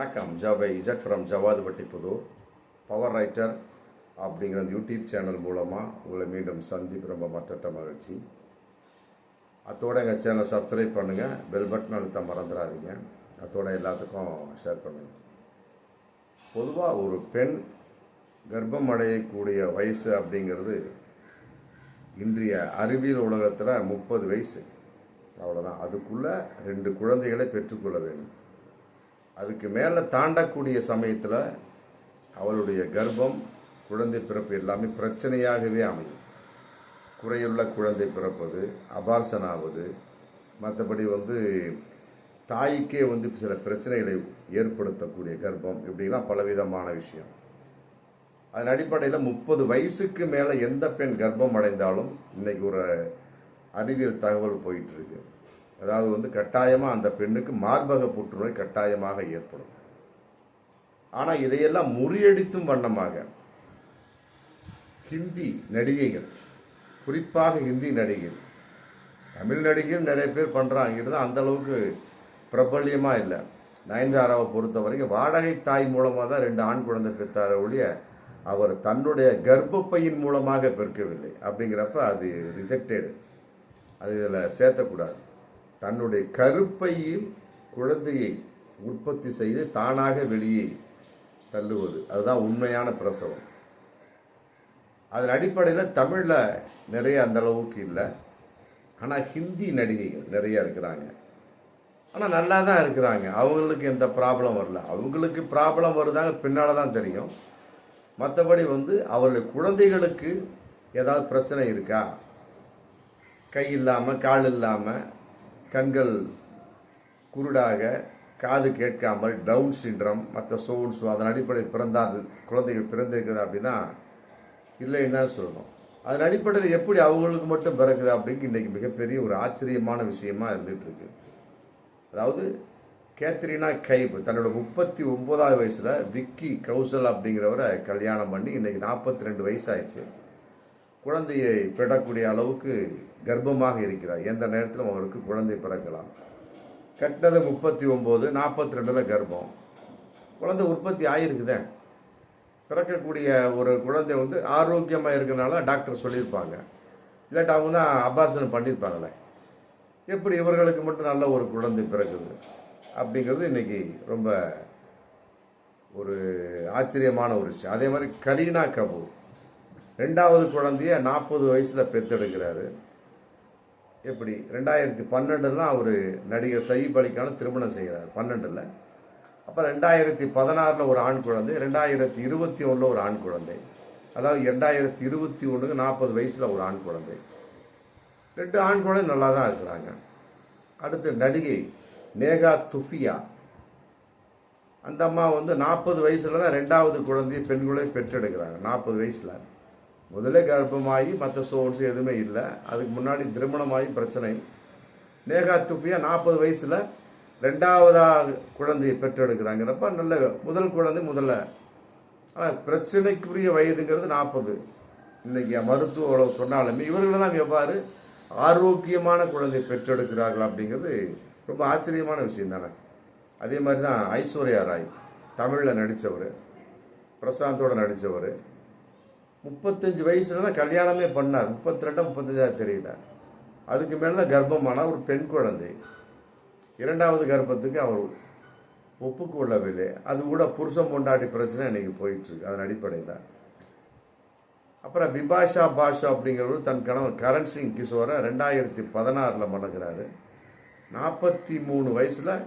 வணக்கம். ஜாவை இஜட் from Javadhupatti Pudur. Power writer அப்படிங்கிற அந்த யூடியூப் சேனல் மூலமாக உங்களை மீண்டும் சந்திப்பு ரொம்ப மற்ற மகிழ்ச்சி. அதோட எங்கள் சேனலை சப்ஸ்கிரைப் பண்ணுங்கள், பெல் பட்டன் அழுத்த மறந்துடாதீங்க. அதோட எல்லாத்துக்கும் ஷேர் பண்ணுங்கள். பொதுவாக ஒரு பெண் கர்ப்பம் அடையக்கூடிய வயசு அப்படிங்கிறது இன்றைய அறிவியல் உலகத்தில் 30 வயசு, அவ்வளோதான். அதுக்குள்ளே 2 குழந்தைகளை பெற்றுக்கொள்ள வேண்டும். அதுக்கு மேலே தாண்டக்கூடிய சமயத்தில் அவளுடைய கர்ப்பம், குழந்தை பிறப்பு எல்லாமே பிரச்சனையாகவே அமையும். குறையுள்ள குழந்தை பிறப்பது, அபார்சன் ஆவது, மற்றபடி தாய்க்கே சில பிரச்சனைகளை ஏற்படுத்தக்கூடிய கர்ப்பம், இப்படிலாம் பலவிதமான விஷயம். அதன் அடிப்படையில் 30 வயசுக்கு மேலே எந்த பெண் கர்ப்பம் அடைந்தாலும் இன்னைக்கு ஒரு அறிவியல் தகவல் போயிட்டு இருக்கு. அதாவது கட்டாயமாக அந்த பெண்ணுக்கு மார்பக புற்றுநோய் கட்டாயமாக ஏற்படும். ஆனால் இதையெல்லாம் முறியடித்தும் வண்ணமாக ஹிந்தி நடிகைகள், குறிப்பாக ஹிந்தி நடிகைகள், தமிழ் நடிகைகள் நிறைய பேர் பண்ணுறாங்க, அந்த அளவுக்கு பிரபல்யமாக இல்லை. நயன்தாராவை பொறுத்த வரைக்கும் வாடகை தாய் மூலமாக தான் 2 ஆண் குழந்தை பெற்றார ஒழிய அவர் தன்னுடைய கர்ப்பப்பையின் மூலமாக பெருக்கவில்லை. அப்படிங்கிறப்ப அது ரிஜெக்டடு, அது இதில் சேர்த்தக்கூடாது. தன்னுடைய கருப்பையில் குழந்தையை உற்பத்தி செய்து தானாக வெளியே தள்ளுவது, அதுதான் உண்மையான பிரசவம். அதன் அடிப்படையில் தமிழில் நிறைய அந்த அளவுக்கு இல்லை. ஆனால் ஹிந்தி நடிகைகள் நிறைய இருக்கிறாங்க, ஆனால் நல்லா தான் இருக்கிறாங்க. அவங்களுக்கு எந்த ப்ராப்ளம் வரல. அவங்களுக்கு ப்ராப்ளம் வருதாங்க பின்னால் தான் தெரியும். மற்றபடி அவர்களுடைய குழந்தைகளுக்கு ஏதாவது பிரச்சனை இருக்கா, கை இல்லாமல், கால் இல்லாமல், கண்கள் குருடாக, காது கேட்காமல், டவுன் சிண்ட்ரம், மற்ற சோன்ஸ், அதன் அடிப்படையில் பிறந்தாது குழந்தைகள் பிறந்திருக்குது அப்படின்னா இல்லைன்னு தான் சொல்லணும். அதன் அடிப்படையில் எப்படி அவங்களுக்கு மட்டும் பிறகுது அப்படிங்க இன்றைக்கி மிகப்பெரிய ஒரு ஆச்சரியமான விஷயமா இருந்துகிட்டு இருக்கு. அதாவது கேத்ரினா கைப் தன்னோட 39வது வயசில் விக்கி கௌசல் அப்படிங்கிறவரை கல்யாணம் பண்ணி இன்னைக்கு 42 வயசாயிடுச்சு. குழந்தையை பெறக்கூடிய அளவுக்கு கர்ப்பமாக இருக்கிறார். எந்த நேரத்திலும் அவருக்கு குழந்தை பிறக்கலாம். கட்டினது 39, 42 கர்ப்பம். குழந்தை உற்பத்தி ஆகிருக்குதே. பிறக்கக்கூடிய ஒரு குழந்தை ஆரோக்கியமாக இருக்கிறனால டாக்டர் சொல்லியிருப்பாங்க, இல்லாட்டி அவங்க தான் அபார்சன் பண்ணியிருப்பாங்களே. எப்படி இவர்களுக்கு மட்டும் நல்ல ஒரு குழந்தை பிறகுது அப்படிங்கிறது இன்னைக்கு ரொம்ப ஒரு ஆச்சரியமான ஒரு விஷயம். அதே மாதிரி கரீனா கபூர் 2வது குழந்தைய 40 வயசில் பெற்றெடுக்கிறாரு. எப்படி 2012 தான் அவர் நடிகர் சயீப் அலிக்கான திருமணம் செய்கிறார், 12. அப்புறம் 2016 ஒரு ஆண் குழந்தை, 2021 ஒரு ஆண் குழந்தை. அதாவது 2021 40 வயசில் ஒரு ஆண் குழந்தை. 2 ஆண் குழந்தை நல்லா தான் இருக்கிறாங்க. அடுத்து நடிகை நேகா துஃபியா, அந்த அம்மா 40 வயசுல தான் 2வது குழந்தைய பெண் குழந்தை பெற்றெடுக்கிறாங்க. 40 வயசில் முதலே கர்ப்பமாகி மற்ற சோர்ஸ் எதுவுமே இல்லை. அதுக்கு முன்னாடி திருமணமாகி பிரச்சனை. நேகா துஃபியா 40 வயசில் 2வது குழந்தையை பெற்றெடுக்கிறாங்கிறப்ப நல்ல முதல் குழந்தை முதல்ல. ஆனால் பிரச்சனைக்குரிய வயதுங்கிறது 40. இன்னைக்கு மருத்துவ உலகம் சொன்னாலுமே இவர்களெல்லாம் எவ்வாறு ஆரோக்கியமான குழந்தை பெற்றெடுக்கிறார்கள் அப்படிங்கிறது ரொம்ப ஆச்சரியமான விஷயம் தானே. அதே மாதிரி தான் ஐஸ்வர்யா ராய், தமிழில் நடித்தவர், பிரசாந்தோட நடித்தவர், 35 வயசுல தான் கல்யாணமே பண்ணார். 32 35 தெரியல. அதுக்கு மேலே தான் கர்ப்பமான ஒரு பெண் குழந்தை. 2வது கர்ப்பத்துக்கு அவர் ஒப்புக்கொள்ளவில்லை. அது கூட புருஷன் பொண்டாட்டி பிரச்சனை இன்னைக்கு போயிட்டு இருக்கு. அதன் அடிப்படையில் அப்புறம் பிபாஷா பாஷா அப்படிங்கிறவர் தன் கணவன் கரண் சிங் கிஷோரை 2016 மணக்கிறாரு. 43 வயசில்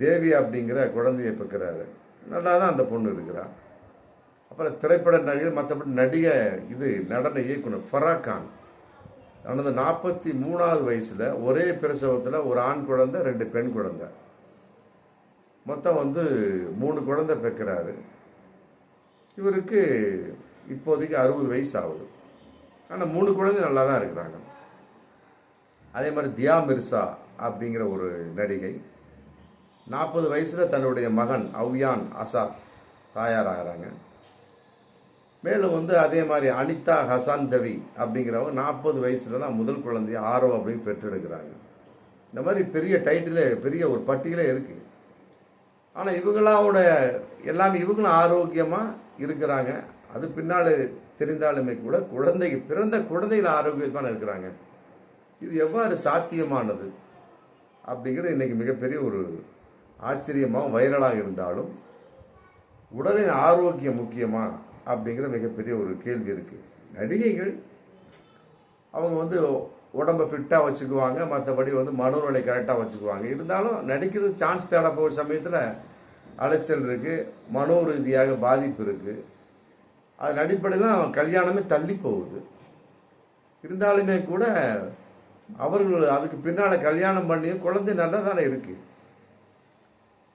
தேவி அப்படிங்கிற குழந்தையை பெற்கிறாரு. நல்லா தான் அந்த பொண்ணு இருக்கிறார். அப்புறம் திரைப்பட நடிகர், மற்றபடி நடிகை, நடன இயக்குனர் ஃபராகான் தனது 43வது வயசில் ஒரே பிரசவத்தில் ஒரு ஆண் குழந்தை 2 பெண் குழந்தை, மொத்தம் 3 குழந்தை பெற்கிறாரு. இவருக்கு இப்போதைக்கு 60 வயசு ஆகுது. ஆனால் 3 குழந்தை நல்லா தான் இருக்கிறாங்க. அதே மாதிரி தியா மிர்சா அப்படிங்கிற ஒரு நடிகை 40 வயசில் தன்னுடைய மகன் அவ்யான் அசாத் தாயாராகிறாங்க. மேலும் அதே மாதிரி அனிதா ஹசான் தவி அப்படிங்கிறவங்க 40 வயசுல தான் முதல் குழந்தைய ஆரோ அப்படின்னு பெற்றெடுக்கிறாங்க. இந்த மாதிரி பெரிய டைட்டிலே, பெரிய ஒரு பட்டியலே இருக்கு. ஆனால் இவங்களாவோட எல்லாமே இவங்களும் ஆரோக்கியமாக இருக்கிறாங்க. அது பின்னால் தெரிந்தாலுமே கூட பிறந்த குழந்தைகள் ஆரோக்கியமாக இருக்கிறாங்க. இது எவ்வாறு சாத்தியமானது அப்படிங்கிற இன்னைக்கு மிகப்பெரிய ஒரு ஆச்சரியமாக வைரலாக இருந்தாலும், உடலின் ஆரோக்கியம் முக்கியமா அப்படிங்கிற மிகப்பெரிய ஒரு கேள்வி இருக்கு. நடிகைகள் அவங்க உடம்பை ஃபிட்டாக வச்சுக்குவாங்க, மற்றபடி மனோநிலை கரெக்டாக வச்சுக்குவாங்க. இருந்தாலும் நடிக்கிறது சான்ஸ் தேட போகிற சமயத்தில் அலைச்சல் இருக்குது, மனோ ரீதியாக பாதிப்பு இருக்குது. அதன் அடிப்படையில் தான் கல்யாணமே தள்ளி போகுது. இருந்தாலுமே கூட அவர்கள் அதுக்கு பின்னால் கல்யாணம் பண்ணியும் குழந்தை நல்லா தானே இருக்குது.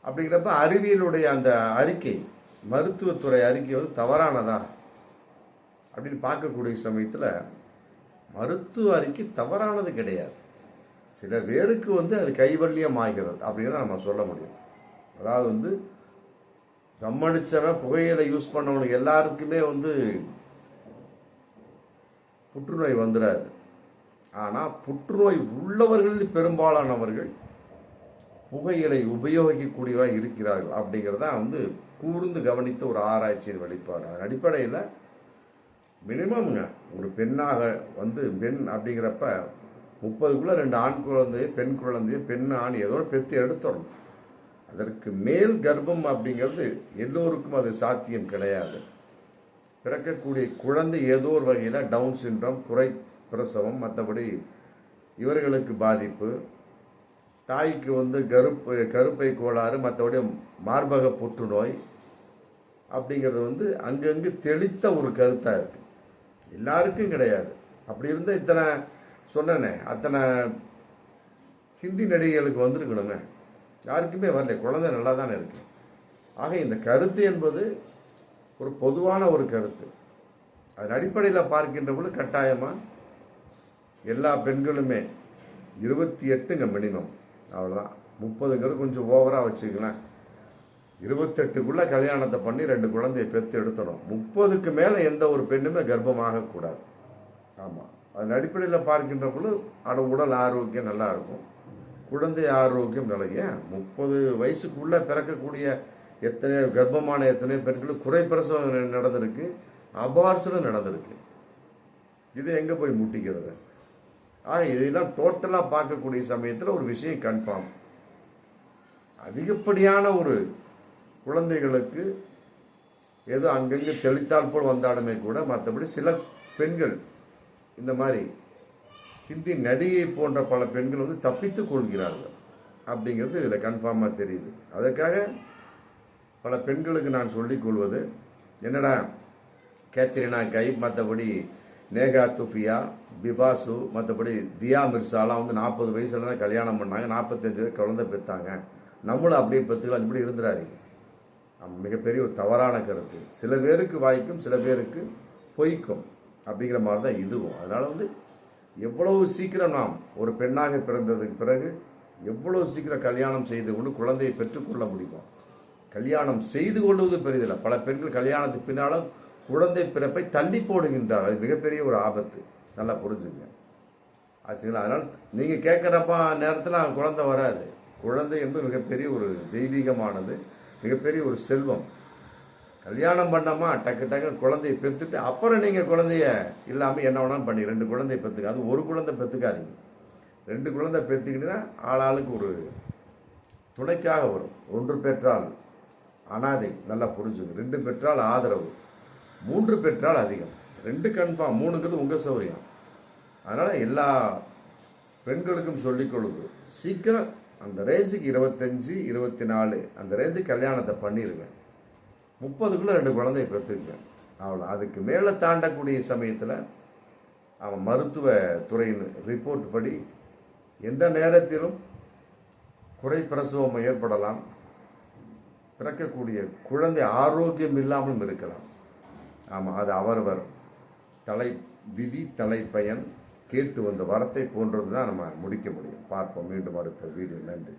அப்படிங்கிறப்ப அறிவியலுடைய அந்த அறிக்கை, மருத்துவத்துறை அறிக்கை தவறானதா அப்படின்னு பார்க்கக்கூடிய சமயத்தில் மருத்துவ அறிக்கை தவறானது கிடையாது. சில பேருக்கு அது கைவல்யம் ஆகிறது அப்படிங்கிறத நம்ம சொல்ல முடியும். அதாவது தம்மடிச்சவன் புகையிலை யூஸ் பண்ணவனுக்கு எல்லாருக்குமே புற்றுநோய் வந்துடாது. ஆனால் புற்றுநோய் உள்ளவர்களில் பெரும்பாலானவர்கள் புகையிலை உபயோகிக்கக்கூடியவராக இருக்கிறார்கள் அப்படிங்கிறத கூர்ந்து கவனித்த ஒரு ஆராய்ச்சியின் வெளிப்பாடு. அதன் அடிப்படையில் மினிமம்ங்க ஒரு பெண்ணாக பெண் அப்படிங்கிறப்ப 30க்குள்ள 2 ஆண் குழந்தைய பெண் குழந்தைய பெண் ஆண் ஏதோ பெற்று எடுத்துடணும். அதற்கு மேல் கர்ப்பம் அப்படிங்கிறது எல்லோருக்கும் அது சாத்தியம் கிடையாது. பிறக்கக்கூடிய குழந்தை ஏதோ ஒரு வகையில் டவுன் சிண்ட்ரோம், குறை பிரசவம், மற்றபடி இவர்களுக்கு பாதிப்பு, தாய்க்கு கருப்பை கோளாறு, மற்றபடி மார்பக புற்றுநோய் அப்படிங்கிறது அங்கங்கு தெளித்த ஒரு கருத்தாக இருக்கு. எல்லாருக்கும் கிடையாது. அப்படி இருந்தால் இத்தனை சொன்னேனே அத்தனை ஹிந்தி நடிகைகளுக்கு வந்திருக்கணுங்க. யாருக்குமே வரல, குழந்தை நல்லா தானே இருக்கு. ஆக இந்த கருத்து என்பது ஒரு பொதுவான ஒரு கருத்து. அதன் அடிப்படையில் பார்க்கின்ற பொழுது கட்டாயமாக எல்லா பெண்களுமே 28ங்க மினிமம், அவ்வளோதான். 30ங்கிறது கொஞ்சம் ஓவராக வச்சுக்கலாம். 28க்குள்ள கல்யாணத்தை பண்ணி 2 குழந்தையை பெற்று எடுத்துடும். 30க்கு மேலே எந்த ஒரு பெண்ணுமே கர்ப்பமாகக்கூடாது. ஆமாம், அதன் அடிப்படையில் பார்க்கின்ற பொழுது உடல் ஆரோக்கியம் நல்லா இருக்கும், குழந்தை ஆரோக்கியம் நிலைய 30 வயசுக்குள்ளே பிறக்கக்கூடிய எத்தனையோ பெண்களுக்கு குறை பிரசவம் நடந்திருக்கு, அபார்சனம் நடந்திருக்கு. இது எங்கே போய் முட்டிக்கிறது? ஆக இதெல்லாம் டோட்டலாக பார்க்கக்கூடிய சமயத்தில் ஒரு விஷயம் கன்ஃபார்ம், அதிகப்படியான ஒரு குழந்தைகளுக்கு ஏதோ அங்கங்கே தெளித்தால் போல் வந்தாலுமே கூட, மற்றபடி சில பெண்கள் இந்த மாதிரி ஹிந்தி நடிகை போன்ற பல பெண்கள் தப்பித்து கொள்கிறார்கள் அப்படிங்கிறது இதில் கன்ஃபார்மாக தெரியுது. அதற்காக பல பெண்களுக்கு நான் சொல்லிக் கொள்வது என்னடா, கேத்ரினா கைப், மற்றபடி நேகா துஃபியா, பிபாசு, மற்றபடி தியா மிர்சாலாம் 40 வயசுல தான் கல்யாணம் பண்ணாங்க, 45 குழந்தை பெற்றாங்க, நம்மளும் அப்படியே பெற்றுக்கலாம், இப்படி இருந்துடாதீங்க. மிகப்பெரிய ஒரு தவறான கருத்து. சில பேருக்கு வாய்க்கும், சில பேருக்கு பொய்க்கும் அப்படிங்கிற மாதிரி தான் இதுவும். அதனால் எவ்வளவு சீக்கிரம் நாம் ஒரு பெண்ணாக பிறந்ததுக்கு பிறகு எவ்வளவு சீக்கிரம் கல்யாணம் செய்து கொண்டு குழந்தையை பெற்றுக்கொள்ள முடியும். கல்யாணம் செய்து கொள்வது பெரிதில்லை. பல பெண்கள் கல்யாணத்துக்கு பின்னாலும் குழந்தை பிறப்பை தள்ளி போடுகின்றார். அது மிகப்பெரிய ஒரு ஆபத்து, நல்லா புரிஞ்சுங்க ஆச்சுங்களா. அதனால் நீங்கள் கேட்குறப்ப நேரத்தில் குழந்தை வராது. குழந்தை என்பது மிகப்பெரிய ஒரு தெய்வீகமானது, மிகப்பெரிய ஒரு செல்வம். கல்யாணம் பண்ணாமா டக்கு டக்கு குழந்தைய பெற்றுட்டு அப்புறம் நீங்கள் குழந்தைய இல்லாமல் என்ன வேணாலும் பண்ணி 2 குழந்தைய பெற்றுக்க. அது ஒரு குழந்தை பெற்றுக்காதீங்க, 2 குழந்தை பெற்றுக்கிட்டீங்கன்னா ஆளாளுக்கு ஒரு துணைக்காக வரும். 1 பெற்றால் அனாதை, நல்லா புரிஞ்சுங்க. 2 பெற்றால் ஆதரவு, 3 பெற்றால் அதிகம். 2 கன்ஃபார்ம், 3ங்கிறது உங்கள் சௌரியம். அதனால் எல்லா பெண்களுக்கும் சொல்லிக்கொள்ளுது, சீக்கிரம் அந்த ரேஞ்சுக்கு 25, 24 அந்த ரேஞ்சுக்கு கல்யாணத்தை பண்ணிடுங்க. 30க்குள்ள 2 குழந்தைய பெற்றுக்க, அவ்வளோ. அதுக்கு மேலே தாண்டக்கூடிய சமயத்தில் அவன் மருத்துவ துறையின் ரிப்போர்ட் படி எந்த நேரத்திலும் குறை பிரசவம் ஏற்படலாம், பிறக்கக்கூடிய குழந்தை ஆரோக்கியம் இல்லாமல் இருக்கலாம். ஆமாம், அது அவரவர் தலை விதி, தலைப்பயன் கேட்டு வந்த வரத்தை போன்றது தான் நம்ம முடிக்க முடியும். பார்ப்போம் மீண்டும் அடுத்த வீடியோ. நன்றி.